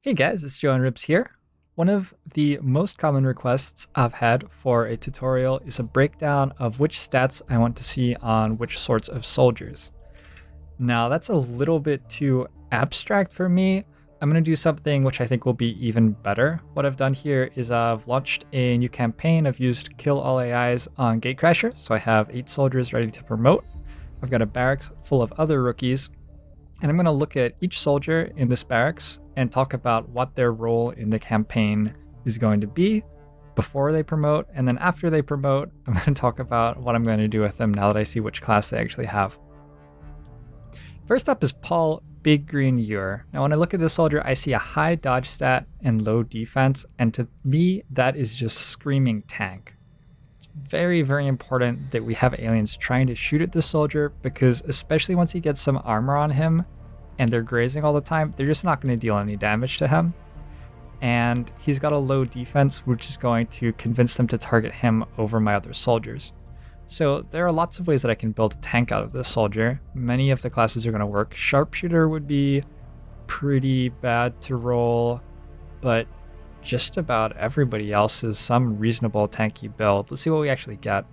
Hey guys, it's Joe and Ribs here. One of the most common requests I've had for a tutorial is a breakdown of which stats I want to see on which sorts of soldiers. Now that's a little bit too abstract for me. I'm going to do something which I think will be even better. What I've done here is I've launched a new campaign. I've used kill all AIs on Gatecrasher, so I have 8 soldiers ready to promote. I've got a barracks full of other rookies, and I'm going to look at each soldier in this barracks and talk about what their role in the campaign is going to be before they promote. And then after they promote, I'm going to talk about what I'm going to do with them now that I see which class they actually have. First up is Paul Big Green Ewer. Now, when I look at this soldier, I see a high dodge stat and low defense. And to me, that is just screaming tank. It's very, very important that we have aliens trying to shoot at this soldier, because especially once he gets some armor on him and they're grazing all the time, they're just not going to deal any damage to him. And he's got a low defense, which is going to convince them to target him over my other soldiers. So there are lots of ways that I can build a tank out of this soldier. Many of the classes are going to work. Sharpshooter would be pretty bad to roll, but just about everybody else is some reasonable tanky build. Let's see what we actually get.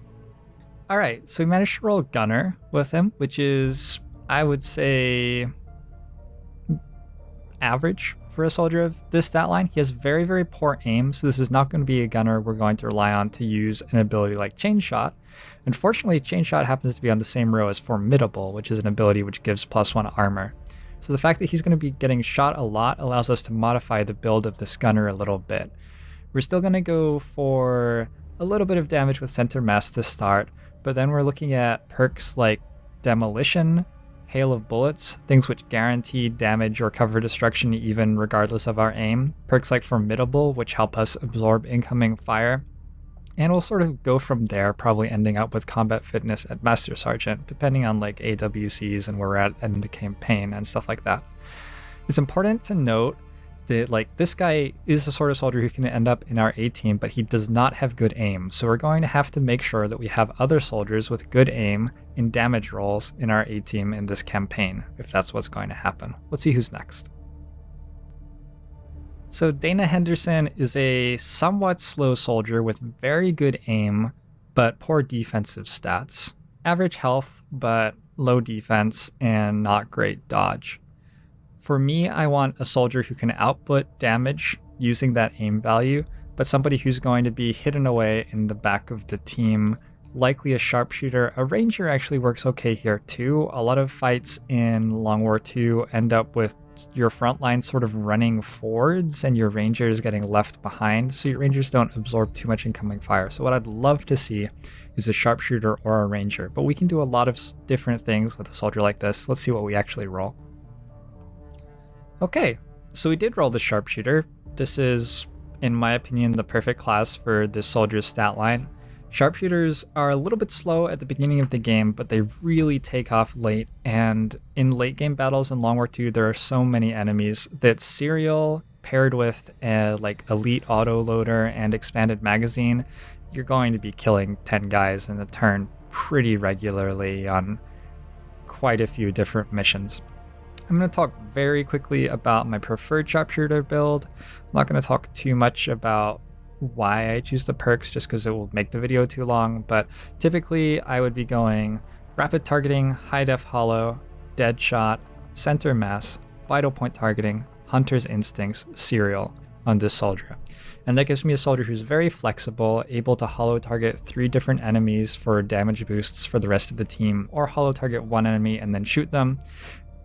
Alright, so we managed to roll Gunner with him, which is, I would say, average for a soldier of this stat line. He has very, very poor aim, so this is not going to be a gunner we're going to rely on to use an ability like Chain Shot. Unfortunately, Chain Shot happens to be on the same row as Formidable, which is an ability which gives +1 armor. So the fact that he's going to be getting shot a lot allows us to modify the build of this gunner a little bit. We're still going to go for a little bit of damage with Center Mass to start, but then we're looking at perks like Demolition, Hail of Bullets, things which guarantee damage or cover destruction even regardless of our aim. Perks like Formidable, which help us absorb incoming fire. And we'll sort of go from there, probably ending up with Combat Fitness at Master Sergeant, depending on like AWCs and where we're at in the campaign and stuff like that. It's important to note that like this guy is the sort of soldier who can end up in our A team, but he does not have good aim. So we're going to have to make sure that we have other soldiers with good aim in damage rolls in our A team in this campaign, if that's what's going to happen. Let's see who's next. So Dana Henderson is a somewhat slow soldier with very good aim, but poor defensive stats. Average health, but low defense and not great dodge. For me, I want a soldier who can output damage using that aim value, but somebody who's going to be hidden away in the back of the team, likely a sharpshooter. A ranger actually works okay here too. A lot of fights in Long War II end up with your front line sort of running forwards and your rangers getting left behind, so your rangers don't absorb too much incoming fire. So what I'd love to see is a sharpshooter or a ranger, but we can do a lot of different things with a soldier like this. Let's see what we actually roll. Okay, so we did roll the sharpshooter. This is, in my opinion, the perfect class for this soldier's stat line. Sharpshooters are a little bit slow at the beginning of the game, but they really take off late, and in late game battles in Long War II, there are so many enemies that Serial paired with like Elite Autoloader and Expanded Magazine, you're going to be killing 10 guys in a turn pretty regularly on quite a few different missions. I'm going to talk very quickly about my preferred sharpshooter build. I'm not going to talk too much about why I choose the perks just because it will make the video too long, but typically I would be going Rapid Targeting, High Def Hollow, Dead Shot, Center Mass, Vital Point Targeting, Hunter's Instincts, Serial on this soldier. And that gives me a soldier who's very flexible, able to hollow target 3 different enemies for damage boosts for the rest of the team, or hollow target 1 enemy and then shoot them,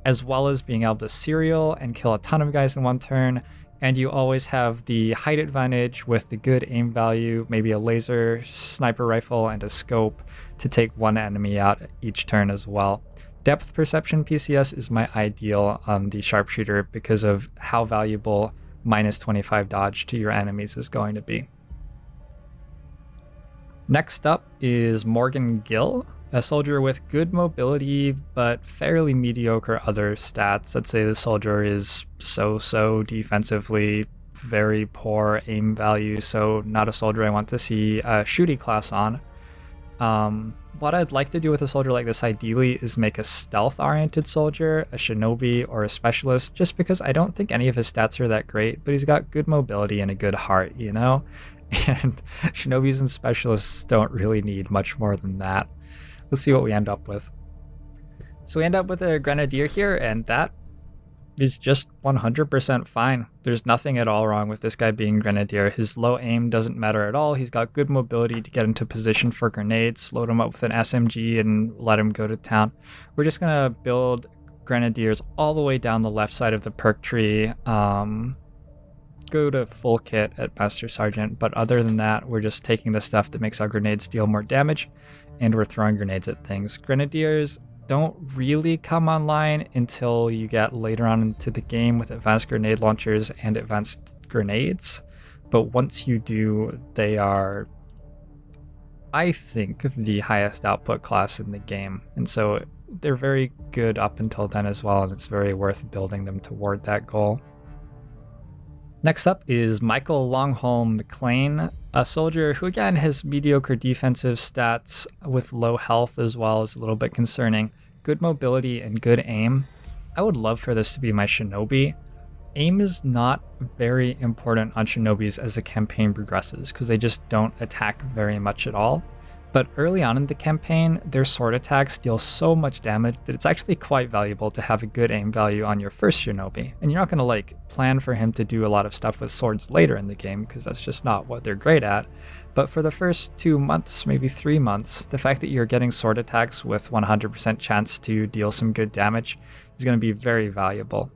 as well as being able to serial and kill a ton of guys in one turn. And you always have the height advantage with the good aim value, maybe a laser, sniper rifle, and a scope to take 1 enemy out each turn as well. Depth perception PCS is my ideal on the sharpshooter because of how valuable -25 dodge to your enemies is going to be. Next up is Morgan Gill, a soldier with good mobility, but fairly mediocre other stats. I'd say the soldier is so-so defensively, very poor aim value, so not a soldier I want to see a shooty class on. What I'd like to do with a soldier like this ideally is make a stealth-oriented soldier, a shinobi, or a specialist, just because I don't think any of his stats are that great, but he's got good mobility and a good heart, you know? And shinobis and specialists don't really need much more than that. Let's see what we end up with. So we end up with a grenadier here, and that is just 100% fine. There's nothing at all wrong with this guy being grenadier. His low aim doesn't matter at all. He's got good mobility to get into position for grenades, load him up with an SMG and let him go to town. We're just gonna build grenadiers all the way down the left side of the perk tree. Go to full kit at Master Sergeant, but other than that, we're just taking the stuff that makes our grenades deal more damage, and we're throwing grenades at things. Grenadiers don't really come online until you get later on into the game with advanced grenade launchers and advanced grenades. But once you do, they are, I think, the highest output class in the game. And so they're very good up until then as well, and it's very worth building them toward that goal. Next up is Michael Longholm McLean, a soldier who again has mediocre defensive stats with low health as well, is a little bit concerning. Good mobility and good aim. I would love for this to be my shinobi. Aim is not very important on shinobis as the campaign progresses because they just don't attack very much at all. But early on in the campaign, their sword attacks deal so much damage that it's actually quite valuable to have a good aim value on your first shinobi. And you're not going to plan for him to do a lot of stuff with swords later in the game because that's just not what they're great at. But for the first 2 months, maybe 3 months, the fact that you're getting sword attacks with 100% chance to deal some good damage is going to be very valuable.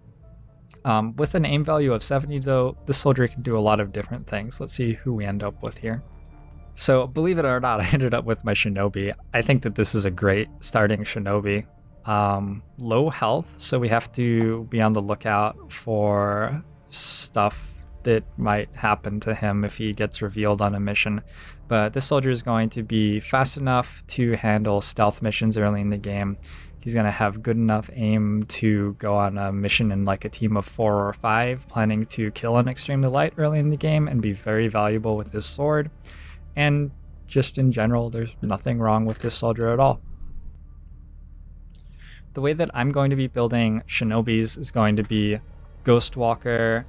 With an aim value of 70 though, the soldier can do a lot of different things. Let's see who we end up with here. So believe it or not, I ended up with my shinobi. I think that this is a great starting shinobi. Low health, so we have to be on the lookout for stuff that might happen to him if he gets revealed on a mission. But this soldier is going to be fast enough to handle stealth missions early in the game. He's going to have good enough aim to go on a mission in a team of 4 or 5, planning to kill an extremely light early in the game and be very valuable with his sword. And just in general, there's nothing wrong with this soldier at all. The way that I'm going to be building shinobis is going to be Ghostwalker.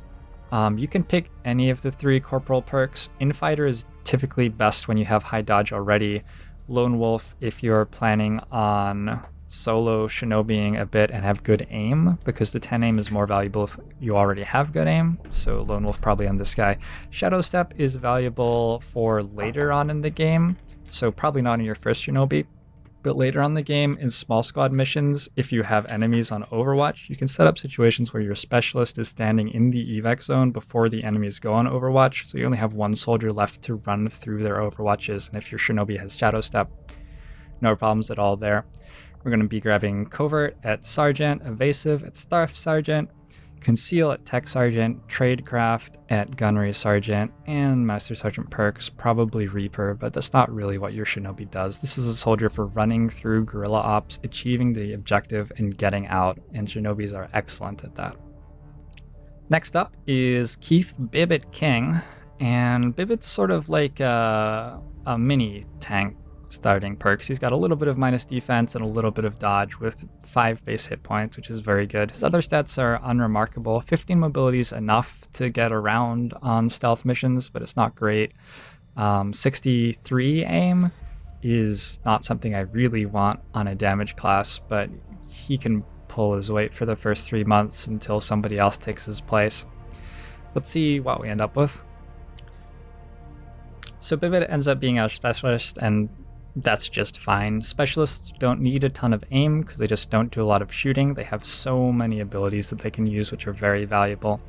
You can pick any of the 3 corporal perks. Infighter is typically best when you have high dodge already. Lone Wolf if you're planning on solo shinobiing a bit and have good aim, because the 10 aim is more valuable if you already have good aim. So Lone Wolf probably on this guy. Shadow Step is valuable for later on in the game, so probably not in your first shinobi, but later on in the game in small squad missions, if you have enemies on Overwatch, you can set up situations where your specialist is standing in the evac zone before the enemies go on Overwatch, so you only have 1 soldier left to run through their Overwatches, and if your shinobi has Shadow Step, no problems at all there. We're going to be grabbing Covert at Sergeant, Evasive at Staff Sergeant, Conceal at Tech Sergeant, Tradecraft at Gunnery Sergeant, and Master Sergeant perks, probably Reaper, but that's not really what your shinobi does. This is a soldier for running through guerrilla ops, achieving the objective, and getting out, and shinobis are excellent at that. Next up is Keith Bibbit King, and Bibbit's sort of like a mini tank starting perks. He's got a little bit of minus defense and a little bit of dodge with 5 base hit points, which is very good. His other stats are unremarkable. 15 mobility is enough to get around on stealth missions, but it's not great. 63 aim is not something I really want on a damage class, but he can pull his weight for the first 3 months until somebody else takes his place. Let's see what we end up with. So Bibbit ends up being our specialist, and that's just fine. Specialists don't need a ton of aim because they just don't do a lot of shooting. They have so many abilities that they can use which are very valuable.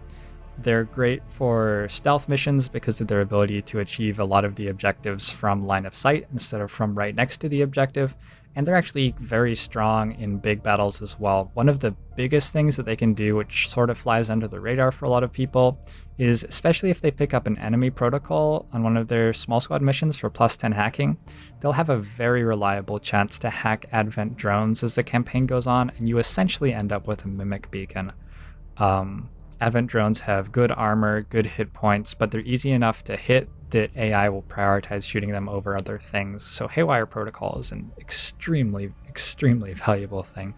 They're great for stealth missions because of their ability to achieve a lot of the objectives from line of sight instead of from right next to the objective. And they're actually very strong in big battles as well. One of the biggest things that they can do, which sort of flies under the radar for a lot of people, is especially if they pick up an enemy protocol on one of their small squad missions for plus 10 hacking, they'll have a very reliable chance to hack Advent drones as the campaign goes on, and you essentially end up with a mimic beacon. Advent drones have good armor, good hit points, but they're easy enough to hit the AI will prioritize shooting them over other things. So Haywire Protocol is an extremely, extremely valuable thing.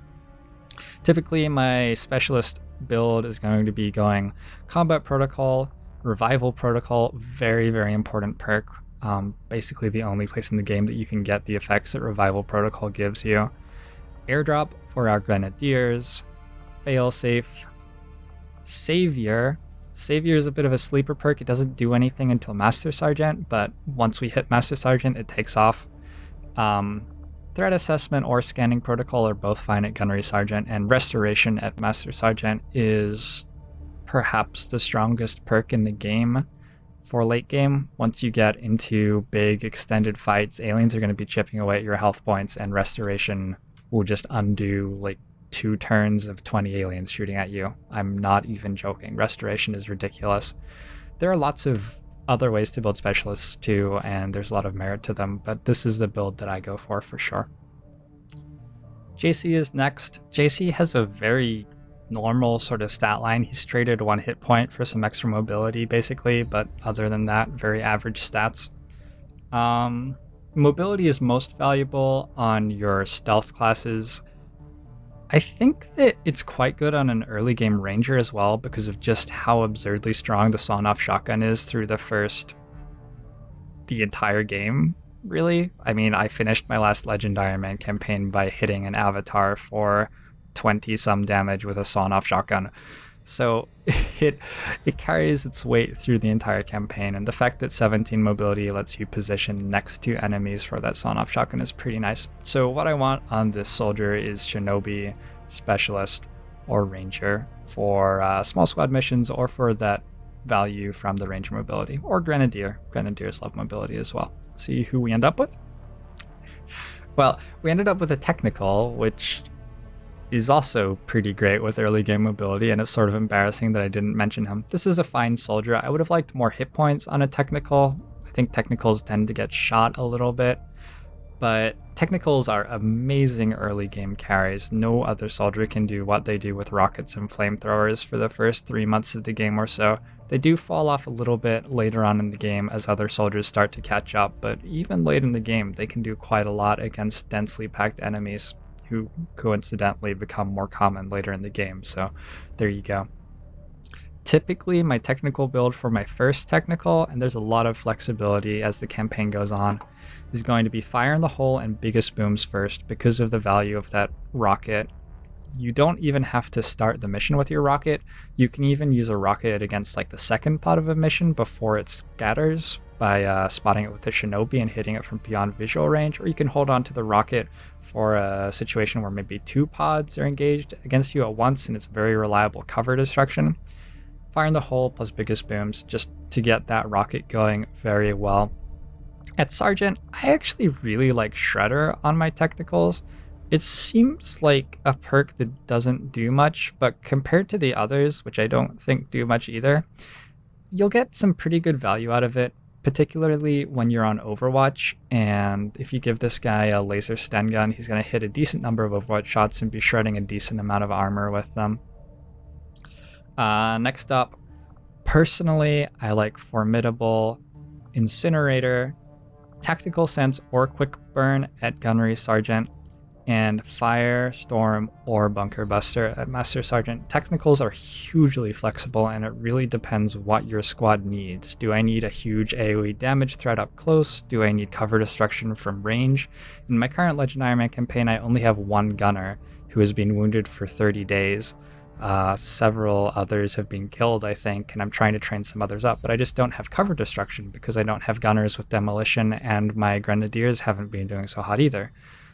Typically, my specialist build is going to be going Combat Protocol, Revival Protocol, very, very important perk. Basically the only place in the game that you can get the effects that Revival Protocol gives you. Airdrop for our Grenadiers, Failsafe, Savior. Savior is a bit of a sleeper perk. It doesn't do anything until Master Sergeant, but once we hit Master Sergeant, it takes off. Threat Assessment or Scanning Protocol are both fine at Gunnery Sergeant, and Restoration at Master Sergeant is perhaps the strongest perk in the game for late game. Once you get into big extended fights, aliens are going to be chipping away at your health points, and Restoration will just undo like 2 turns of 20 aliens shooting at you. I'm not even joking. Restoration is ridiculous. There are lots of other ways to build specialists too, and there's a lot of merit to them, but this is the build that I go for sure. JC is next. JC has a very normal sort of stat line. He's traded 1 hit point for some extra mobility basically, but other than that, very average stats. Mobility is most valuable on your stealth classes. I think that it's quite good on an early game ranger as well because of just how absurdly strong the sawn-off shotgun is through the entire game, really. I mean, I finished my last Legend Iron Man campaign by hitting an avatar for 20-some damage with a sawn-off shotgun. So it carries its weight through the entire campaign, and the fact that 17 mobility lets you position next to enemies for that sawn-off shotgun is pretty nice. So what I want on this soldier is Shinobi, Specialist, or Ranger for small squad missions, or for that value from the Ranger mobility, or Grenadier. Grenadiers love mobility as well. See who we end up with? Well, we ended up with a technical, which is also pretty great with early game mobility, and it's sort of embarrassing that I didn't mention him. This is a fine soldier. I would have liked more hit points on a technical. I think technicals tend to get shot a little bit, but technicals are amazing early game carries. No other soldier can do what they do with rockets and flamethrowers for the first 3 months of the game or so. They do fall off a little bit later on in the game as other soldiers start to catch up, but even late in the game, they can do quite a lot against densely packed enemies, who coincidentally become more common later in the game. So there you go. Typically, my technical build for my first technical, and there's a lot of flexibility as the campaign goes on, is going to be Fire in the Hole and Biggest Booms first because of the value of that rocket. You don't even have to start the mission with your rocket. You can even use a rocket against like the second pod of a mission before it scatters by spotting it with a Shinobi and hitting it from beyond visual range, or you can hold on to the rocket for a situation where maybe 2 pods are engaged against you at once and it's very reliable cover destruction. Fire in the Hole plus Biggest Booms just to get that rocket going very well. At Sergeant, I actually really like Shredder on my technicals. It seems like a perk that doesn't do much, but compared to the others, which I don't think do much either, you'll get some pretty good value out of it, particularly when you're on Overwatch, and if you give this guy a laser stun gun, he's going to hit a decent number of Overwatch shots and be shredding a decent amount of armor with them. Next up, personally, I like Formidable, Incinerator, Tactical Sense or Quick Burn at Gunnery Sergeant, and Fire, Storm, or Bunker Buster at Master Sergeant. Technicals are hugely flexible, and it really depends what your squad needs. Do I need a huge AoE damage threat up close? Do I need cover destruction from range? In my current Legend Iron Man campaign, I only have 1 gunner who has been wounded for 30 days. Several others have been killed, I think, and I'm trying to train some others up, but I just don't have cover destruction because I don't have gunners with demolition, and my Grenadiers haven't been doing so hot either.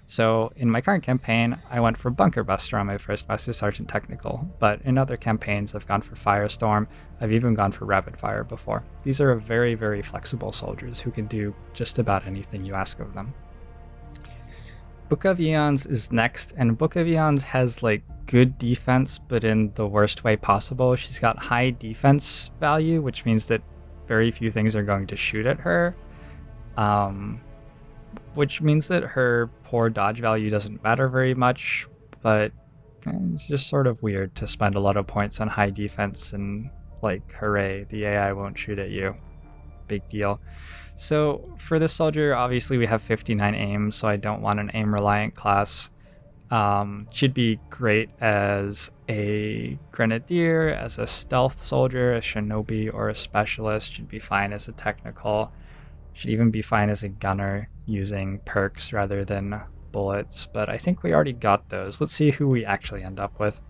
So in my current campaign, I went for Bunker Buster on my first Master Sergeant technical, but in other campaigns I've gone for Firestorm, I've even gone for Rapid Fire before. These are very, very flexible soldiers who can do just about anything you ask of them. Book of Eons is next, and Book of Eons has like good defense, but in the worst way possible. She's got high defense value, which means that very few things are going to shoot at her. Which means that her poor dodge value doesn't matter very much, but it's just sort of weird to spend a lot of points on high defense and like, hooray, the AI won't shoot at you. big deal. So for this soldier, obviously we have 59 aim, so I don't want an aim reliant class. She'd be great as a grenadier, as a stealth soldier, a shinobi, or a specialist. She'd be fine as a technical. Should even be fine as a gunner using perks rather than bullets, but I think we already got those. Let's see who we actually end up with.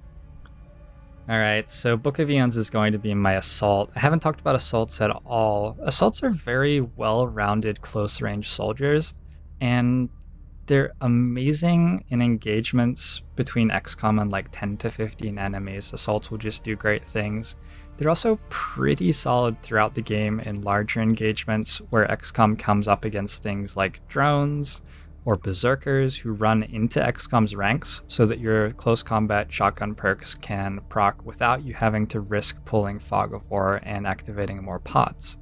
Alright, so Book of Eons is going to be my assault. I haven't talked about assaults at all. Assaults are very well-rounded close-range soldiers, and they're amazing in engagements between XCOM and like 10 to 15 enemies. Assaults will just do great things. They're also pretty solid throughout the game in larger engagements where XCOM comes up against things like drones or berserkers who run into XCOM's ranks so that your close combat shotgun perks can proc without you having to risk pulling Fog of War and activating more pods.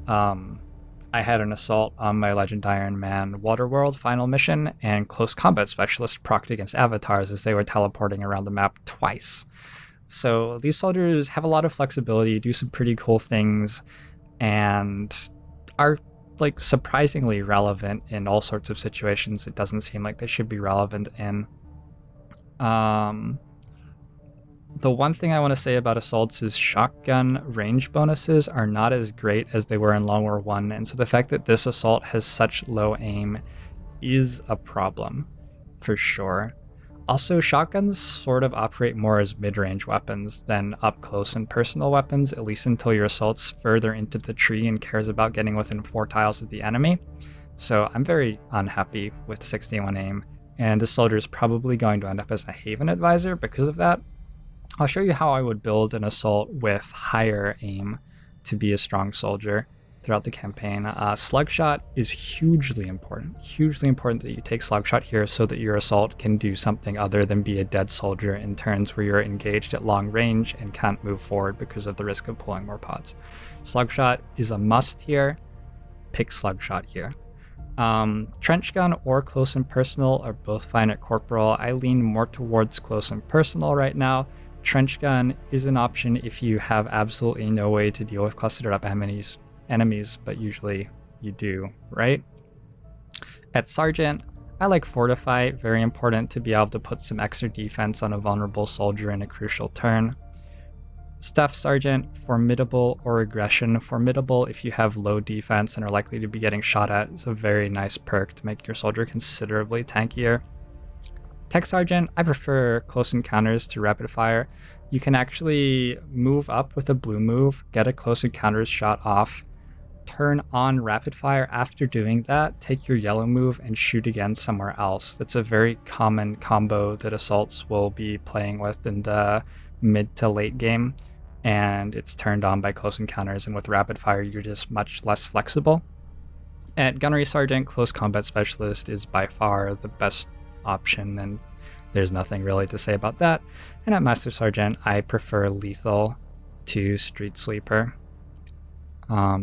I had an assault on my Legend Iron Man Waterworld final mission, and close combat specialist procced against avatars as they were teleporting around the map twice. So these soldiers have a lot of flexibility, do some pretty cool things, and are like surprisingly relevant in all sorts of situations it doesn't seem like they should be relevant in. The one thing I want to say about assaults is shotgun range bonuses are not as great as they were in Long War 1, and so the fact that this assault has such low aim is a problem, for sure. Also, shotguns sort of operate more as mid-range weapons than up-close and personal weapons, at least until your assault's further into the tree and cares about getting within 4 tiles of the enemy. So I'm very unhappy with 61 aim, and this soldier is probably going to end up as a Haven advisor because of that. I'll show you how I would build an assault with higher aim to be a strong soldier throughout the campaign. Slugshot is hugely important that you take Slugshot here so that your assault can do something other than be a dead soldier in turns where you're engaged at long range and can't move forward because of the risk of pulling more pods. Slugshot is a must here. Pick Slugshot here. Trench gun or close and personal are both fine at corporal. I lean more towards close and personal right now. Trench gun is an option if you have absolutely no way to deal with clustered up enemies, but usually you do, right? At Sergeant, I like Fortify, very important to be able to put some extra defense on a vulnerable soldier in a crucial turn. Staff Sergeant, Formidable or Aggression. Formidable if you have low defense and are likely to be getting shot at is a very nice perk to make your soldier considerably tankier. Tech Sergeant, I prefer close encounters to rapid fire. You can actually move up with a blue move, get a close encounters shot off, turn on rapid fire. After doing that, take your yellow move and shoot again somewhere else. That's a very common combo that assaults will be playing with in the mid to late game, and it's turned on by close encounters, and with rapid fire you're just much less flexible. At Gunnery Sergeant, Close Combat Specialist is by far the best option, and there's nothing really to say about that. And at Master Sergeant, I prefer Lethal to Street Sweeper,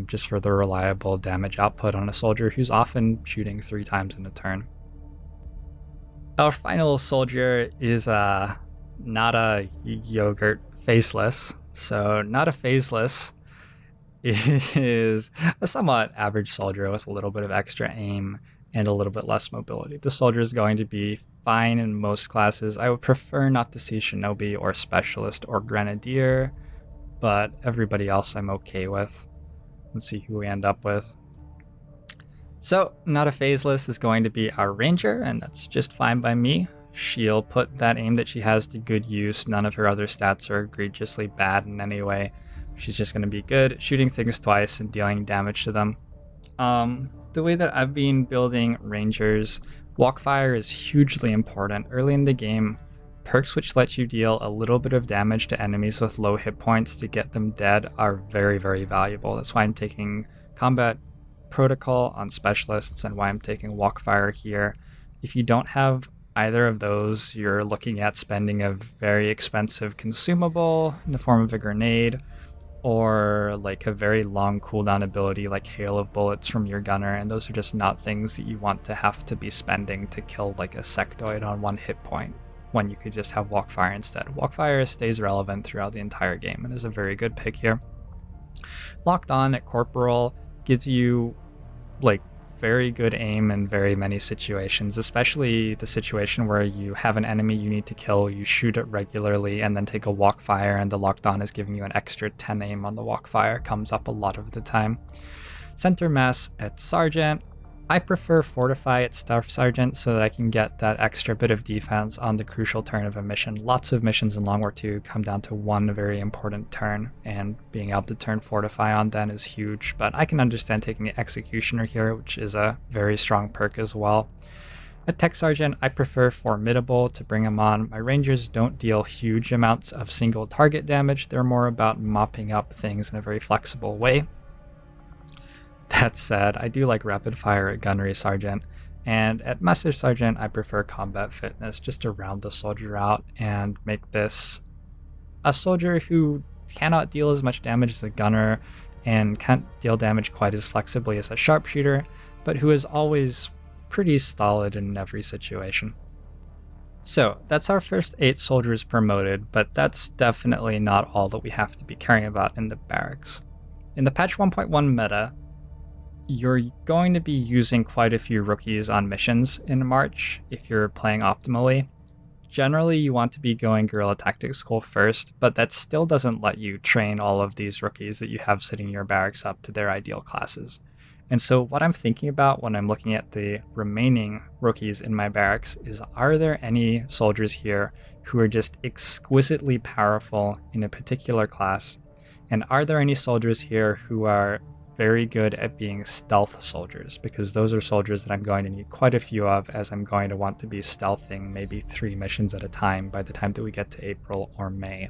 just for the reliable damage output on a soldier who's often shooting 3 times in a turn. Our final soldier is not a Yogurt Faceless. So not a Faceless is a somewhat average soldier with a little bit of extra aim and a little bit less mobility. The soldier is going to be fine in most classes. I would prefer not to see Shinobi or Specialist or Grenadier, but everybody else I'm okay with. Let's see who we end up with. So, not a Phaseless is going to be our Ranger, and that's just fine by me. She'll put that aim that she has to good use. None of her other stats are egregiously bad in any way. She's just going to be good at shooting things twice and dealing damage to them. The way that I've been building Rangers, Walkfire is hugely important. Early in the game, perks which let you deal a little bit of damage to enemies with low hit points to get them dead are very, very valuable. That's why I'm taking Combat Protocol on Specialists and why I'm taking Walkfire here. If you don't have either of those, you're looking at spending a very expensive consumable in the form of a grenade, or like a very long cooldown ability like Hail of Bullets from your gunner, and those are just not things that you want to have to be spending to kill like a sectoid on 1 hit point, when you could just have Walkfire instead. Walkfire stays relevant throughout the entire game and is a very good pick here. Locked On at Corporal, gives you like very good aim in very many situations, especially the situation where you have an enemy you need to kill, you shoot it regularly, and then take a walk fire, and the locked on is giving you an extra 10 aim on the walk fire. Comes up a lot of the time. Center mass at Sergeant. I prefer Fortify at Staff Sergeant so that I can get that extra bit of defense on the crucial turn of a mission. Lots of missions in Long War 2 come down to one very important turn, and being able to turn Fortify on then is huge, but I can understand taking the Executioner here, which is a very strong perk as well. At Tech Sergeant, I prefer Formidable to bring him on. My Rangers don't deal huge amounts of single target damage, they're more about mopping up things in a very flexible way. That said, I do like Rapid Fire at Gunnery Sergeant, and at Master Sergeant I prefer Combat Fitness just to round the soldier out and make this a soldier who cannot deal as much damage as a gunner and can't deal damage quite as flexibly as a sharpshooter, but who is always pretty solid in every situation. So that's our first 8 soldiers promoted, but that's definitely not all that we have to be caring about in the barracks. In the patch 1.1 meta, you're going to be using quite a few rookies on missions in March if you're playing optimally. Generally, you want to be going Guerrilla Tactics School first, but that still doesn't let you train all of these rookies that you have sitting in your barracks up to their ideal classes. And so what I'm thinking about when I'm looking at the remaining rookies in my barracks is, are there any soldiers here who are just exquisitely powerful in a particular class? And are there any soldiers here who are very good at being stealth soldiers? Because those are soldiers that I'm going to need quite a few of, as I'm going to want to be stealthing maybe 3 missions at a time by the time that we get to April or May.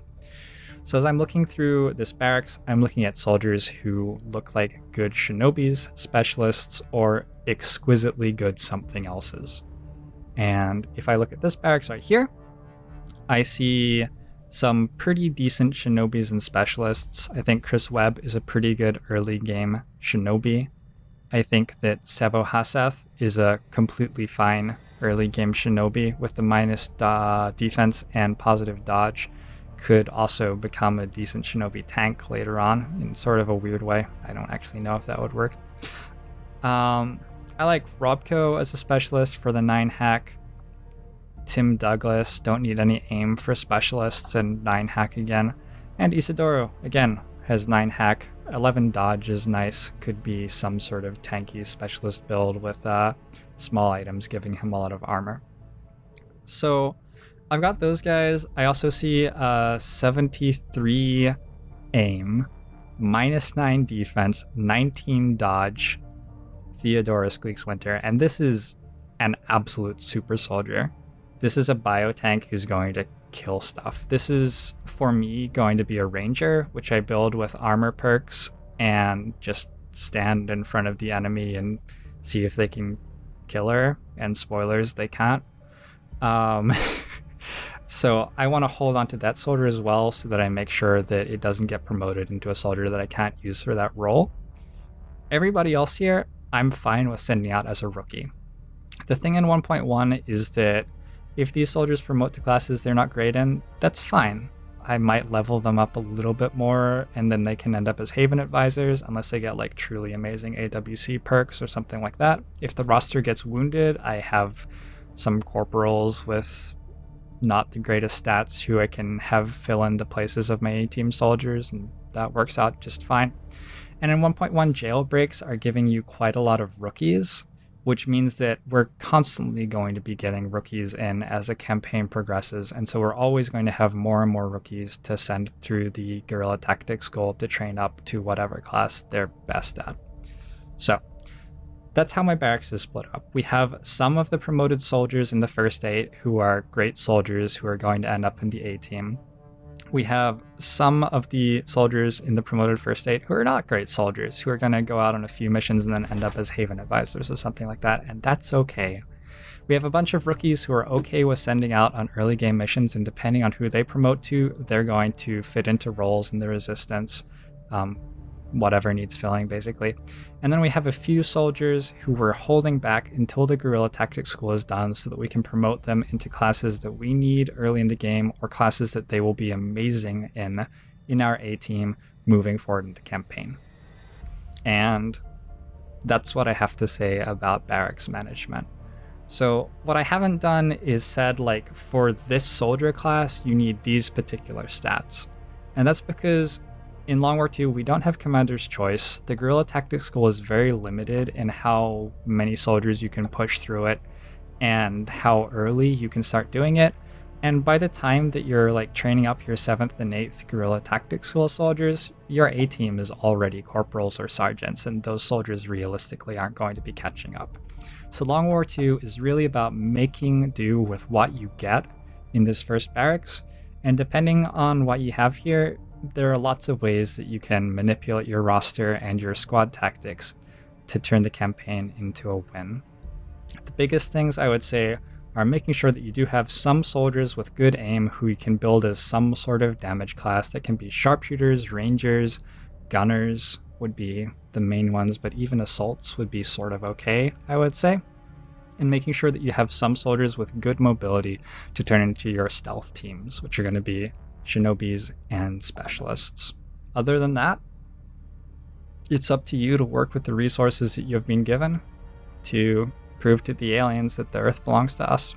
So as I'm looking through this barracks, I'm looking at soldiers who look like good shinobis, specialists, or exquisitely good something else's. And if I look at this barracks right here, I see some pretty decent shinobis and specialists. I think Chris Webb is a pretty good early game shinobi. I think that Sebo Haseth is a completely fine early game shinobi with the minus defense and positive dodge. Could also become a decent shinobi tank later on in sort of a weird way. I don't actually know if that would work. I like Robko as a specialist for the 9 hack. Tim Douglas, don't need any aim for specialists, and 9 hack again. And Isidoro, again, has 9 hack. 11 dodge is nice, could be some sort of tanky specialist build with small items giving him a lot of armor. So I've got those guys. I also see 73 aim, minus 9 defense, 19 dodge, Theodora Squeaks Winter, and this is an absolute super soldier. This is a biotank who's going to kill stuff. This is, for me, going to be a ranger, which I build with armor perks and just stand in front of the enemy and see if they can kill her. And spoilers, they can't. So I want to hold on to that soldier as well so that I make sure that it doesn't get promoted into a soldier that I can't use for that role. Everybody else here, I'm fine with sending out as a rookie. The thing in 1.1 is that if these soldiers promote to classes they're not great in, that's fine. I might level them up a little bit more, and then they can end up as Haven Advisors unless they get like truly amazing AWC perks or something like that. If the roster gets wounded, I have some corporals with not the greatest stats who I can have fill in the places of my A-team soldiers, and that works out just fine. And in 1.1, jailbreaks are giving you quite a lot of rookies, which means that we're constantly going to be getting rookies in as the campaign progresses, and so we're always going to have more and more rookies to send through the Guerrilla Tactics School to train up to whatever class they're best at. So that's how my barracks is split up. We have some of the promoted soldiers in the first 8 who are great soldiers who are going to end up in the A-team. We have some of the soldiers in the promoted first 8 who are not great soldiers, who are going to go out on a few missions and then end up as Haven Advisors or something like that, and that's okay. We have a bunch of rookies who are okay with sending out on early game missions, and depending on who they promote to, they're going to fit into roles in the Resistance, whatever needs filling, basically. And then we have a few soldiers who we're holding back until the Guerrilla Tactics School is done so that we can promote them into classes that we need early in the game, or classes that they will be amazing in our A-team moving forward in the campaign. And That's what I have to say about barracks management. So what I haven't done is said, like, for this soldier class, you need these particular stats. And that's because in Long War II, we don't have Commander's Choice. The Guerrilla Tactics School is very limited in how many soldiers you can push through it and how early you can start doing it. And by the time that you're like training up your 7th and 8th Guerrilla Tactics School soldiers, your A team is already corporals or sergeants, and those soldiers realistically aren't going to be catching up. So Long War II is really about making do with what you get in this first barracks, and depending on what you have here, there are lots of ways that you can manipulate your roster and your squad tactics to turn the campaign into a win. The biggest things I would say are making sure that you do have some soldiers with good aim who you can build as some sort of damage class. That can be sharpshooters, rangers, gunners would be the main ones, but even assaults would be sort of okay, I would say. And making sure that you have some soldiers with good mobility to turn into your stealth teams, which are going to be shinobis and specialists. Other than that, it's up to you to work with the resources that you have been given to prove to the aliens that the Earth belongs to us.